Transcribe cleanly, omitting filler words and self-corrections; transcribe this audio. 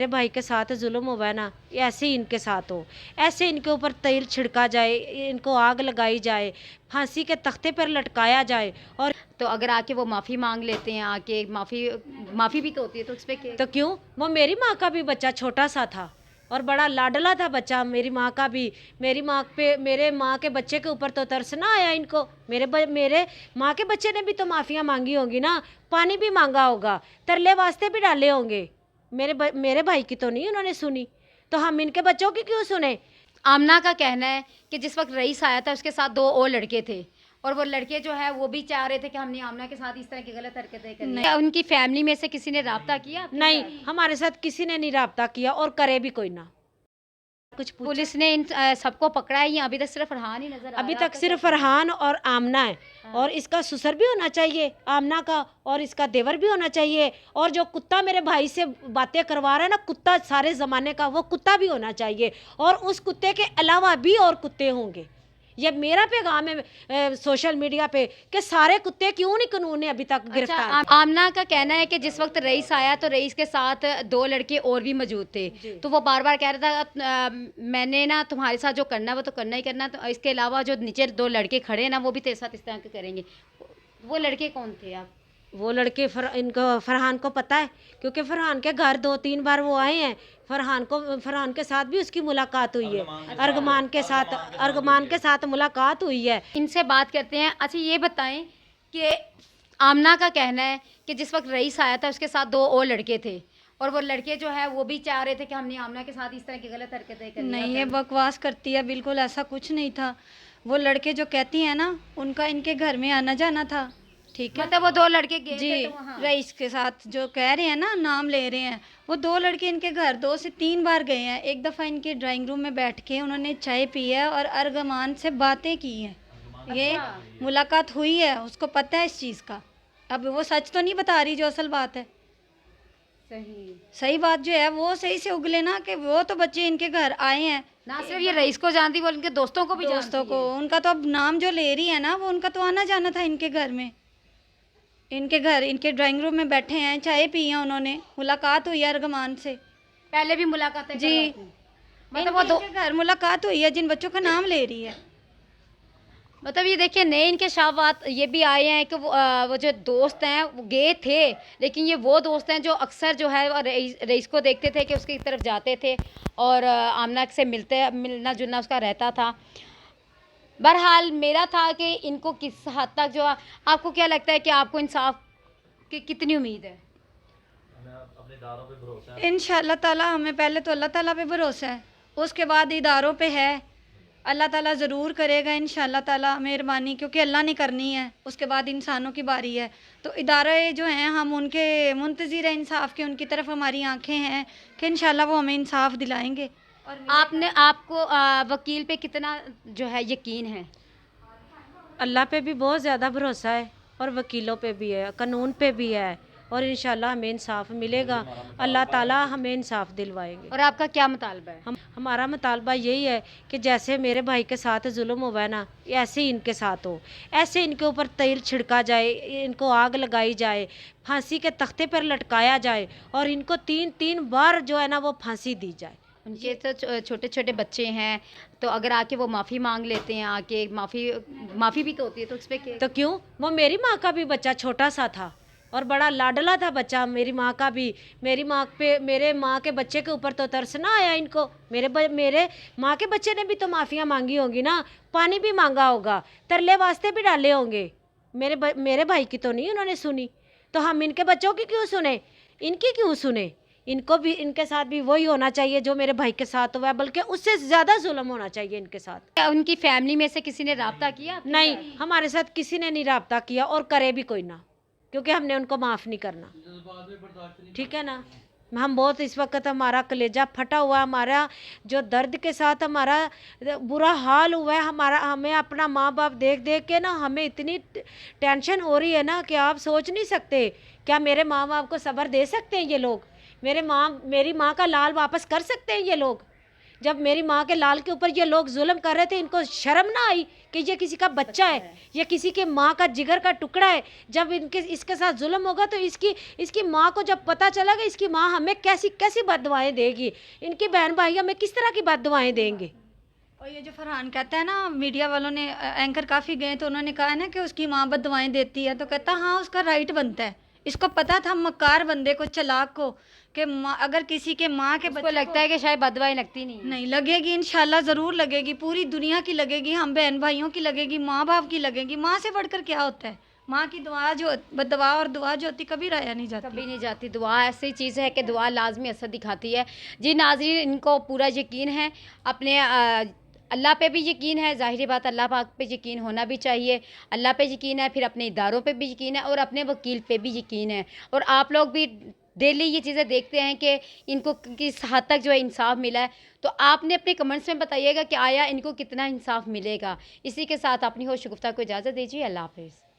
मेरे भाई के साथ जुल्म हुआ है ना, ऐसे ही इनके साथ हो, ऐसे इनके ऊपर तेल छिड़का जाए, इनको आग लगाई जाए, फांसी के तख्ते पर लटकाया जाए। और तो अगर आके वो माफ़ी मांग लेते हैं, आके माफ़ी भी तो होती है, तो उस पे तो क्यों, वो मेरी माँ का भी बच्चा छोटा सा था और बड़ा लाडला था बच्चा, मेरी माँ का भी। मेरी माँ पे, मेरे माँ के बच्चे के ऊपर तो तरस ना आया इनको। मेरे माँ के बच्चे ने भी तो माफ़ियाँ मांगी होंगी ना, पानी भी मांगा होगा, तरले वास्ते भी डाले होंगे। मेरे भाई की तो नहीं उन्होंने सुनी, तो हम इनके बच्चों की क्यों सुने। आमना का कहना है कि जिस वक्त रईस आया था उसके साथ 2 और लड़के थे, और वो लड़के जो है वो भी चाह रहे थे कि हमने आमना के साथ इस तरह की गलत हरकतें करनी है। क्या उनकी फैमिली में से किसी ने राब्ता किया आपके नहीं, साथ? हमारे साथ किसी ने नहीं राब्ता किया और करे भी कोई ना। कुछ पूछा? पुलिस ने इन सबको पकड़ा है या अभी तक सिर्फ फरहान ही नजर आ रहा है? अभी तक आपका सिर्फ क्या कहना है? फरहान और आमना है। हाँ। और इसका ससुर भी होना चाहिए आमना का, और इसका देवर भी होना चाहिए, और जो कुत्ता मेरे भाई से बातें करवा रहा है ना, कुत्ता सारे ज़माने का, वो कुत्ता भी होना चाहिए। और उस कुत्ते के अलावा भी और कुत्ते होंगे। ये मेरा पैगाम है सोशल मीडिया पे कि सारे कुत्ते क्यों नहीं कानून ने अभी तक अच्छा, गिरफ्तार। आमना का कहना है कि जिस वक्त रईस आया तो रईस के साथ 2 लड़के और भी मौजूद थे, तो वो बार बार कह रहा था मैंने ना तुम्हारे साथ जो करना है वो तो करना ही करना, तो इसके अलावा जो नीचे 2 लड़के खड़े हैं ना वो भी तेरे साथ इस तरह के करेंगे। वो लड़के कौन थे आप? वो लड़के इनको फरहान को पता है, क्योंकि फरहान के घर 2-3 बार वो आए हैं। फरहान के साथ भी उसकी मुलाकात हुई है, अर्गमान के साथ मुलाकात हुई है। इनसे बात करते हैं। अच्छा, ये बताएं कि आमना का कहना है कि जिस वक्त रईस आया था उसके साथ 2 और लड़के थे, और वो लड़के जो है वो भी चाह रहे थे कि हमने आमना के साथ इस तरह की गलत हरकतें करनी है। नहीं, ये बकवास करती है, बिल्कुल ऐसा कुछ नहीं था। वो लड़के जो कहती हैं ना, उनका इनके घर में आना जाना था, ठीक है मतलब वो 2 लड़के गए जी। थे तो वहाँ रईस के साथ जो कह रहे हैं ना, नाम ले रहे हैं, वो 2 लड़के इनके घर 2 से 3 बार गए हैं। एक दफ़ा इनके ड्राइंग रूम में बैठ के उन्होंने चाय पी है और अर्गमान से बातें की हैं। ये मुलाकात हुई है, उसको पता है इस चीज़ का। अब वो सच तो नहीं बता रही, जो असल बात है। सही बात जो है वो सही से उगले ना, कि वो तो बच्चे इनके घर आए हैं, ना सिर्फ ये रईस को जानती, वो उनके दोस्तों को भी दोस्तों जानती को। है। उनका तो अब नाम जो ले रही है ना, वो उनका तो आना जाना था इनके घर में। इनके घर, इनके ड्राइंग रूम में बैठे हैं, चाय पी है उन्होंने, मुलाकात हुई है अर्गमान से पहले भी मुलाकातें जी। करवाई थी। मतलब वो इनके घर मुलाकात हुई है, जिन बच्चों का नाम ले रही है। मतलब ये देखिए, नए इनके शाबात ये भी आए हैं कि वो जो दोस्त हैं वो गए थे, लेकिन ये वो दोस्त हैं जो अक्सर जो है वो रईस को देखते थे कि उसकी तरफ जाते थे और आमना से मिलना जुलना उसका रहता था। बहरहाल मेरा था कि इनको किस हद तक जो आपको क्या लगता है कि आपको इंसाफ की कितनी उम्मीद है? इंशाअल्लाह ताला, हमें पहले तो अल्लाह ताला पे भरोसा है, उसके बाद इदारों पे है। अल्लाह ताला ज़रूर करेगा इंशाअल्लाह ताला, मेहरबानी, क्योंकि अल्लाह ने करनी है, उसके बाद इंसानों की बारी है। तो इदारे जो हैं, हम उनके मुंतज़िर हैं इंसाफ के, उनकी तरफ हमारी आंखें हैं कि इंशाअल्लाह वो हमें इंसाफ दिलाएंगे। और आपको वकील पे कितना जो है यकीन है? अल्लाह पे भी बहुत ज़्यादा भरोसा है और वकीलों पे भी है, कानून पे भी है, और इंशाल्लाह हमें इंसाफ मिलेगा। अल्लाह ताला हमें इंसाफ दिलवाएंगे। और आपका क्या मुतालबा है? हमारा मुतालबा यही है कि जैसे मेरे भाई के साथ जुल्म हुआ है ना, ऐसे ही इनके साथ हो, ऐसे इनके ऊपर तेल छिड़का जाए, इनको आग लगाई जाए, फांसी के तख्ते पर लटकाया जाए, और इनको 3-3 बार जो है ना वो फांसी दी जाए। उनके तो छोटे छोटे बच्चे हैं, तो अगर आके वो माफ़ी मांग लेते हैं, आके माफ़ी भी तो होती है, तो उस पर क्या? तो क्यों, वो मेरी माँ का भी बच्चा छोटा सा था और बड़ा लाडला था बच्चा, मेरी माँ का भी। मेरे माँ के बच्चे के ऊपर तो तरस ना आया इनको। मेरे माँ के बच्चे ने भी तो माफ़ियाँ मांगी होंगी ना, पानी भी मांगा होगा, तरले वास्ते भी डाले होंगे। मेरे भाई की तो नहीं उन्होंने सुनी, तो हम इनके बच्चों की क्यों सुने, इनकी क्यों सुने। इनको भी, इनके साथ भी वही होना चाहिए जो मेरे भाई के साथ हुआ है, बल्कि उससे ज़्यादा जुल्म होना चाहिए इनके साथ। क्या उनकी फैमिली में से किसी ने राब्ता किया आपके नहीं, साथ? हमारे साथ किसी ने नहीं राब्ता किया और करे भी कोई ना, क्योंकि हमने उनको माफ़ नहीं करना, ठीक है ना। हम बहुत, इस वक्त हमारा कलेजा फटा हुआ है, हमारा जो दर्द के साथ हमारा बुरा हाल हुआ है, हमें अपना माँ बाप देख देख के ना हमें इतनी टेंशन हो रही है ना कि आप सोच नहीं सकते। क्या मेरे माँ बाप को सब्र दे सकते हैं ये लोग? मेरी माँ का लाल वापस कर सकते हैं ये लोग? جب میری ماں کے لال کے اوپر یہ لوگ ظلم کر رہے تھے ان کو شرم نہ آئی کہ یہ کسی کا بچہ ہے, یہ کسی کے ماں کا جگر کا ٹکڑا ہے. جب اس کے ساتھ ظلم ہوگا تو اس کی ماں کو جب پتہ چلا کہ اس کی ماں ہمیں کیسی بد دعائیں دے گی, ان کی بہن بھائی ہمیں کس طرح کی بد دعائیں دیں گے. اور یہ جو فرحان کہتا ہے نا, میڈیا والوں نے اینکر کافی گئے تو انہوں نے کہا نا کہ اس کی ماں بد دعائیں دیتی ہے, تو کہتا ہاں اس کا رائٹ بنتا ہے. اس کو پتا تھا مکار بندے کو, چلاک کو, کہ اگر کسی کے ماں کے اس بچے کو لگتا ہے کہ شاید بد دعائیں لگتی نہیں لگے گی, انشاءاللہ ضرور لگے گی, پوری دنیا کی لگے گی, ہم بہن بھائیوں کی لگے گی, ماں باپ کی لگے گی. ماں سے بڑھ کر کیا ہوتا ہے؟ ماں کی دعا جو بد دعا اور دعا جو ہوتی کبھی رایا نہیں جاتی. کبھی نہیں جاتی. دعا ایسی چیز ہے کہ دعا لازمی اثر دکھاتی ہے. جی ناظرین, ان کو پورا یقین ہے, اپنے اللہ پہ بھی یقین ہے, ظاہری بات اللہ پاک پہ یقین ہونا بھی چاہیے. اللہ پہ یقین ہے, پھر اپنے اداروں پہ بھی یقین ہے, اور اپنے وکیل پہ بھی یقین ہے. اور آپ لوگ بھی ڈیلی یہ چیزیں دیکھتے ہیں کہ ان کو کس حد تک جو ہے انصاف ملا ہے. تو آپ نے اپنے کمنٹس میں بتائیے گا کہ آیا ان کو کتنا انصاف ملے گا. اسی کے ساتھ اپنی ہوش گفتہ کو اجازت دیجیے. اللہ حافظ.